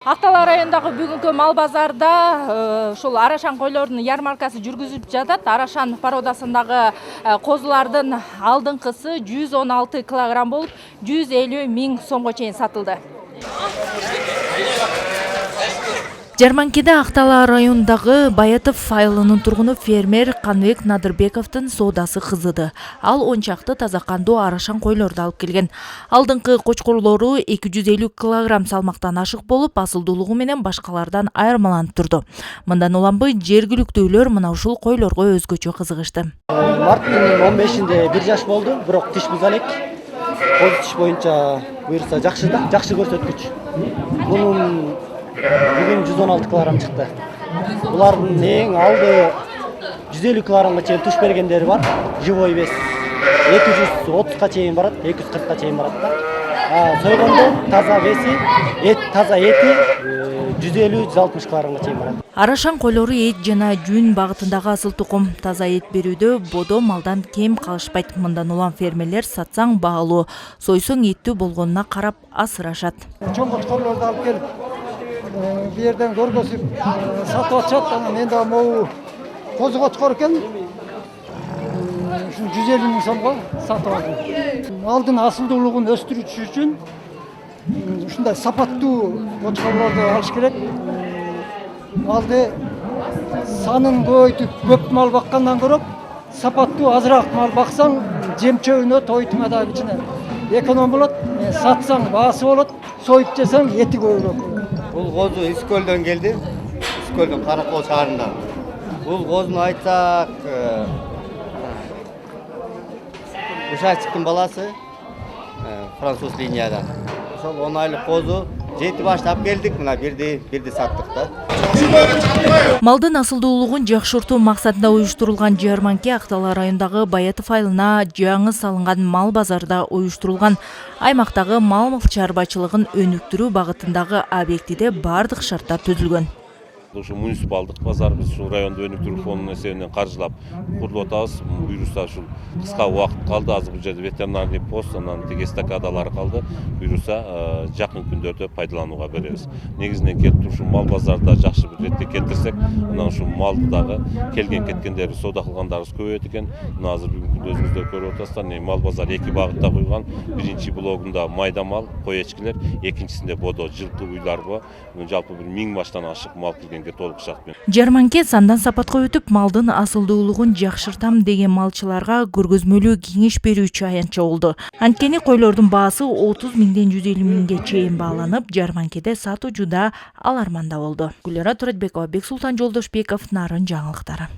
Актала районундагы бүгүнкү мал базарда ушул арашан койлордун ярмаркасы жүргүзүлүп жатат. Арашан породасындагы козулардын алдыңкысы 116 килограмм болуп, 150 миң сомго чейин сатылды. Жарманкеде Актала районундагы Баятов айылынын тургуну фермер Канбек Надырбековдун соодасы кызыды. Ал 10 чакты таза кандуу арашан койлорду алып келген. Алдыңкы кочкорлору 250 килограмм салмактан ашык болуп, асылдуулугу менен башкалардан айырмаланып турду. Мындан уланбы жергиликтүүлөр мына ушул койлорго өзгөчө кызыгышты. Марттын 15-inde 1 жаш болду, бирок тиш буза элек. Коз тиш боюнча буюрса жакшы көрсөткүч. Бунун бүгүн 116 килограмм чыкты. Булардын эң алды 150 килограммга чейин туш бергендери бар. Живой вес 230га чейин барат, 240га чейин барат да. Сойгондо таза веси, таза эти 150-160 килограммга чейин барат. Арашан койлору эт жана жүн багытындагы асыл тукум. Таза эт берүүдө бодо малдан кем калышпайт. Мындан улам фермерлер сатсаң баалуу, сойсоң эттүү болгонуна карап асырашат. Чоң кочкорлорду алып келип, бу жерден көргөзүп сатып атышат. Анан мен да могу козу кочкор экен. Ушу 150 миң сомго сатып алдым. Малдын асылдуулугун өстүрүш үчүн ушундай сапаттуу кочкорлорду алыш керек. Малды санын көбөйтүп көп мал баккандан көрө сапаттуу азыраак мал баксаң жемчөөнө тойтуңа да кичине эконом болот. Сатсаң баасы болот, союп жесең эти көбүрөөк. Бул козу Искөлдөн келди. Искөлдүн Каракол шаарынан. Бул козуну айтсак, Ушачтын баласы, француз линиядан. Ошол 10 айлык козу 7 баштап келдик, мына бирди саттык да. Малдын асылдуулугун жакшыртуу максатында уюштурулган жарманке Актала районундагы Баятов айылына жаңы салынган мал базарда уюштурулган. Аймактагы мал чарбачылыгын өнүктүрүү багытындагы объектиде бардык шарттар түзүлгөн. Ушу муниципалдык базар биз ушул райондо өнүктүрүү фондунун эсебинен каржылап курулуп атабыз. Буюрса ушул кыска убакыт калды. Азыр бул жерде ветеринарный пост, анан тиги эстакадалары калды. Буюрса жакын күндөрдө пайдаланууга беребиз. Негизинен келип ушул мал базарда жакшы бир ретке келтирсек, анан ушул малды дагы келген кеткендерди соода кылгандарыбыз көбөйөт экен. Мына азыр бүгүнкү күндө өзүңүздөр көрүп атасыздар. Мал базар 2 багытта куйган. Биринчи блогунда майда мал, кой эчкилер, экинчисинде бодо, жылкы уйларга жалпы бир 1000 баштан ашык мал кирген. Жарманке сандан сапатка өтүп, малдын асылдуулугун жакшыртам деген малчыларга көргөзмөлүү кеңеш берүүчү аянтча болду. Анткени койлордун баасы 30 миңден 150 миңге чейин бааланып, Жарманкеде сатуучуда аларманда болду. Гүлара Туратбекова, Бексултан Жолдошбеков, Нарын жаңылыктары.